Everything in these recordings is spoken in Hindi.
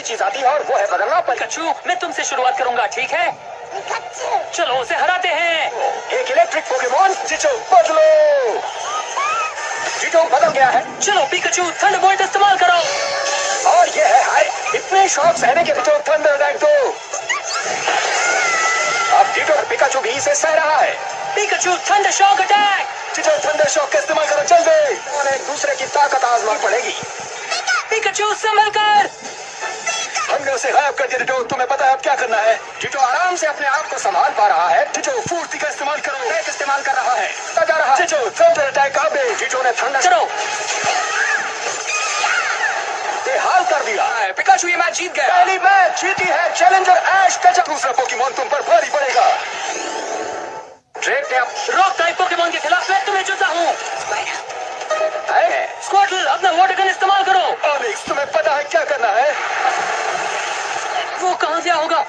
चीज आती है और वो है बदलना। पिकाचू, मैं तुमसे शुरुआत करूंगा, ठीक है? चलो उसे हराते हैं। एक इलेक्ट्रिक पोकेमॉन जिचो बदलो। जिचो बदल गया है। चलो पिकाचू, थंडरबोल्ट इस्तेमाल करो। और ये है हाय, इतने शॉक सहने के जिचो थंडर अटैक दो। अब जिचो और पिकाचू भी इसे सह रहा है। Pikachu, thunder shock attack. जिचो थंडर शॉक का इस्तेमाल करो जल्दी। और एक दूसरे की ताकत आजमानी पड़ेगी। पिकाचू संभल कर। हमने उसे गायब कर दिया जिचो, तुम्हें पता है अब क्या करना है। जिचो आराम से अपने आप को संभाल पा रहा है। जिचो फुर्ती का इस्तेमाल करो। अटैक इस्तेमाल कर रहा है। जा रहा है। जिचो थंडर अटैक अब जिचो ने थंडर करो। बेहाल कर दिया। पिकाचू ये मैच जीत गया। पहली मैच जीती है चैलेंजर ऐश का। दूसरा पोकेमॉन तुम पर भारी पड़ेगा। ड्रेक ने रॉक टाइप पोकेमॉन के खिलाफ मैं तुम्हें चुनता हूँ। स्क्वार्टल, अपना वाटर गन इस्तेमाल करो। ऑनिक्स, तुम्हें पता है क्या करना है। वो कहाँ से होगा?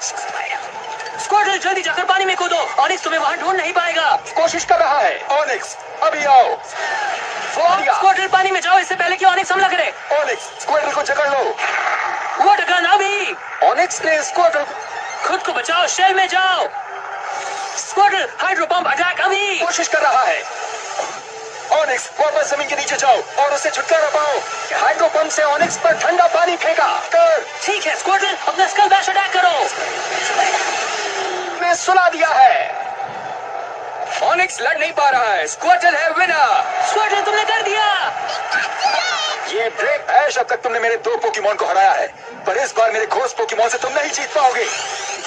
स्क्वार्टल, जल्दी जाकर पानी में कूदो। ऑनिक्स तुम्हें वहाँ ढूंढ नहीं पाएगा। कोशिश कर रहा है। ऑनिक्स अभी आओ। स्क्वार्टल, पानी में जाओ इससे पहले कि ऑनिक्स हमला करे। ऑनिक्स स्क्वार्टल को जकड़ लो। वाटर गन अभी। ऑनिक्स ने स्क्वार्टल खुद को बचाओ, शेल में जाओ। स्क्वार्टल, हाइड्रो पंप अटैक अभी। कोशिश कर रहा है। ऑनिक्स वापस जमीन के नीचे जाओ और उसे छुटकारा पाओ। हाइड्रो पंप से ऑनिक्स पर ठंडा पानी फेंका कर। ठीक है स्क्वार्टल, अपना स्कल बैश अटैक करो। मैं सुना दिया है। ऑनिक्स लड़ नहीं पा रहा है। स्क्वार्टल है विनर। स्क्वार्टल, तुमने कर दिया। ये ड्रेक ऐश, अब तक तुमने मेरे 2 पोकेमॉन को हराया है, पर इस बार मेरे घोस्ट पोकेमॉन से तुम नहीं जीत पाओगे।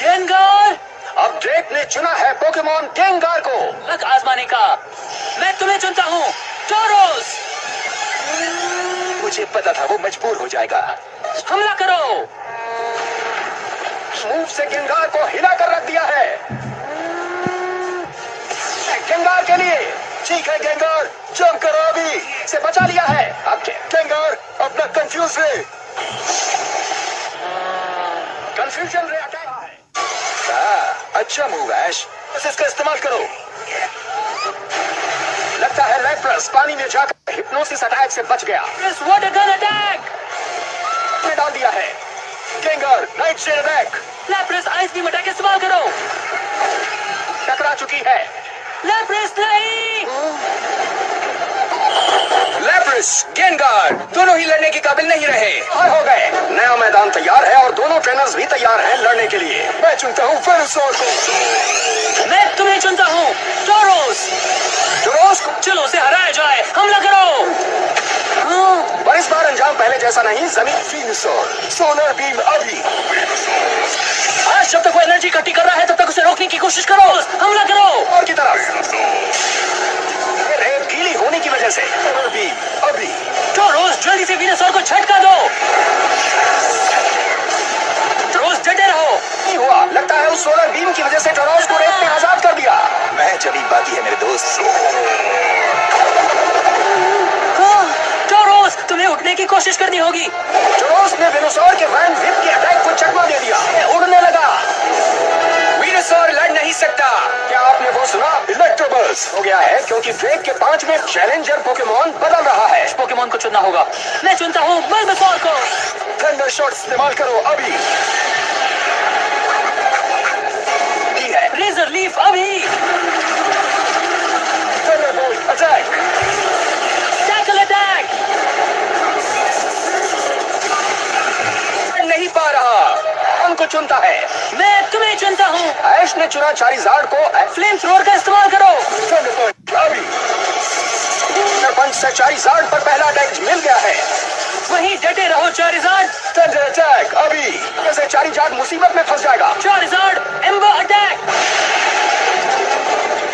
गेंगार। अब ड्रेक ने चुना है पोकेमॉन गेंगार को। लक आजमाने का। मैं तुम्हें चुनता हूँ, टोरोस। मुझे पता था वो मजबूर हो जाएगा। हमला करो। मूव से गेंगार को हिला कर रख दिया है। गेंगार के लिए ठीक है। गेंगार जंप करो, अभी से बचा लिया है। अब गेंगार अपना कंफ्यूज रे कंफ्यूजन रे अटैक है। अच्छा मूव ऐश, बस इसका इस्तेमाल करो। लगता है लैप्रेस पानी में जाकर हिप्नोसिस अटैक से बच गया। वाटर गन अटैक ने डाल दिया है। Gengar night shade attack. Lapras ice beam attack इस्तेमाल करो। टकरा चुकी है। लैप्रेस नहीं। लैप्रेस गेंगार दोनों ही लड़ने के काबिल नहीं रहे। हाय हो गए। नया मैदान तैयार है और दोनों ट्रेनर्स भी तैयार हैं लड़ने के लिए। मैं चुनता हूँ वेनुसॉर को। मैं तुम्हें चुनता हूँ, टोरोस। टोरोस को चलो उसे हराया जाए। हमला करो। पर इस बार अंजाम पहले जैसा नहीं। जमीन वेनुसॉर सोलर बीम अभी। आज जब तक वो एनर्जी इकट्ठी कर रहा है तब तक उसे रोकने की कोशिश करो। हमला करो। और की तरफ रेत गीली होने की वजह से सोलर बीम अभी। टोरोस, जल्दी से वेनुसॉर को झटका दो। टोरोस, डटे रहो। नहीं हुआ। लगता है उस सोलर बीम की वजह से टोरोस को रेत ने आजाद कर दिया। मैं जबी बाती है मेरे दोस्त। टोरोस, तुम्हें उठने की कोशिश करनी होगी। टोरोस ने वेनुसॉर के वैन विप के अटैक को चकमा दे दिया। उड़ने लगा। वेनुसॉर लड़ नहीं सकता। क्या आपने वो सुना? इलेक्ट्रोबस हो गया है क्योंकि ड्रेक के 5वें चैलेंजर पोकेमॉन बदल रहा है। पोकेमॉन को चुनना होगा। मैं चुनता हूँ बल्बासोर को। थंडर शॉट इस्तेमाल करो अभी। है रेजर लीफ अभी। Thunderbolt attack. Tackle attack. नहीं पा रहा। उनको चुनता है। मैं तुम्हें चुनता हूँ। ऐश ने चुना चारिज़ार्ड को। फ्लेम थ्रोअर का इस्तेमाल करो। थंडरबोल्ट अभी। पंच से चारिज़ार्ड पर पहला अटैक मिल गया है। वहीं डटे रहो चारिज़ार्ड। थंडर अटैक अभी। जैसे चारिज़ार्ड मुसीबत में फंस जाएगा। Charizard amber attack.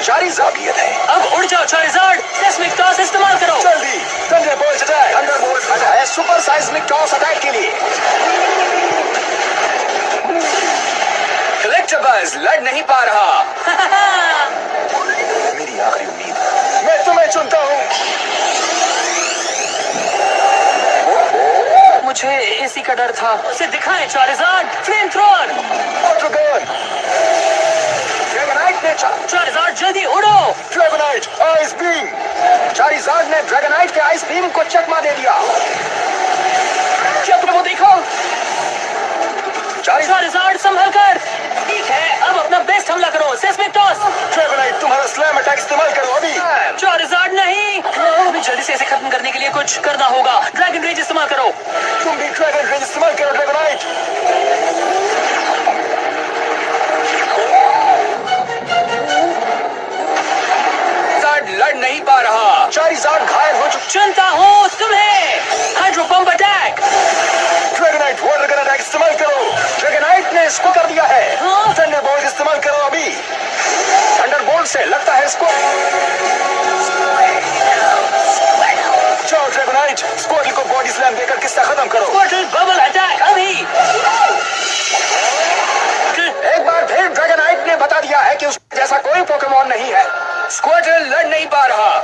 चारिज़ार्ड ये है। अब उड़ जाओ चारिज़ार्ड। सेस्मिक टॉस इस्तेमाल करो। जल्दी। Thunderbolt attack. थंडरबोल्ट आता है सुपर साइज्मिक टॉस अटैक के लिए। कलेक्टेबल्स लड़ नहीं पा रहा। मेरी आखिरी उम्मीद। मैं तुम्हें चुनता हूँ। मुझे इसी का डर था। उसे दिखाएं Charizard. Flame thrower. Water gun. Dragonite ने चारिज़ार्ड जल्दी उड़ो। Dragonite ice beam. चारिज़ार्ड ने ड्रैगनाइट के आइस बीम को चकमा दे दिया। क्या तुमने वो देखा? चारिज़ार्ड संभल कर। ठीक है, अब अपना बेस्ट हमला करो। Seismic toss. ड्रैगोनाइट तुम्हारा स्लैम अटैक इस्तेमाल करो अभी। चारिज़ार्ड नहीं, अभी जल्दी से इसे खत्म करने के लिए कुछ करना होगा। ड्रैगन रेज इस्तेमाल करो। तुम भी ड्रैगन रेज इस्तेमाल करो ड्रैगोनाइट। लड़ नहीं पा रहा। चारिज़ार्ड घायल हो चुका। चुनता हूँ तुम्हें। Hydro pump attack. Dragonite water gun attack इस्तेमाल करो। ड्रैगोनाइट ने इसको कर दिया है। हाँ? थंडरबोल्ट इस्तेमाल करो अभी। थंडरबोल्ट से लगता है इसको। जाओ ड्रैगोनाइट, स्क्वाडल को बॉडी स्लैम देकर किस्सा खत्म करो। स्क्वाडल बबल अटैक अभी। एक बार फिर ड्रैगोनाइट ने बता दिया है कि उसके जैसा कोई पोकेमॉन नहीं है। स्क्वाडल लड़ नहीं पा रहा।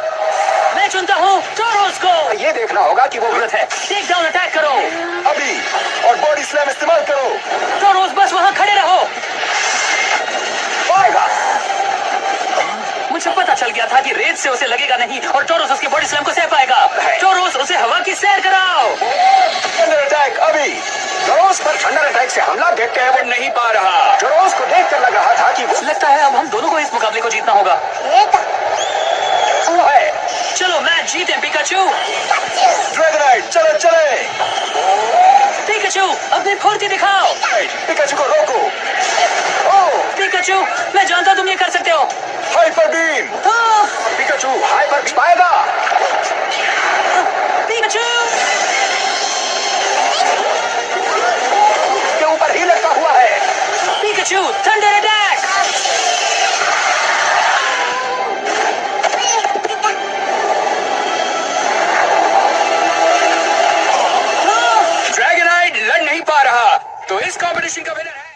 मैं चुनता हूँ टोरोस को। ये देखना होगा कि वो जरूरत है। टेक डाउन अटैक करो अभी और बॉडी स्लैम इस्तेमाल करो। टोरोस, बस वहाँ खड़े रहो। आएगा। मुझे पता चल गया था कि रेत से उसे लगेगा नहीं और टोरोस उसके बॉडी स्लैम को सह पाएगा। टोरोस, उसे हवा की सैर कराओ। थंडर अटैक अभी। टोरोस पर थंडर अटैक से हमला देख के वो नहीं पा रहा। टोरोस को देखकर लग रहा था कि वो लगता है अब हम दोनों को इस मुकाबले को जीतना होगा। वो है। चलो मैच जीते पिकाचू। ड्रैगोनाइट चले चले। पिकाचू, अपनी फुर्ती दिखाओ। पिकाचू को रोको। ओह, पिकाचू, मैं जानता तुम ये कर सकते हो। Hyper beam. हाँ, पिकाचू हाइपर पाएगा। पिकाचू। के ऊपर ही लटका हुआ है। Pikachu, thunder attack. ड्रैगोनाइट लड़ नहीं पा रहा, तो इस कॉम्पिटिशन का विनर है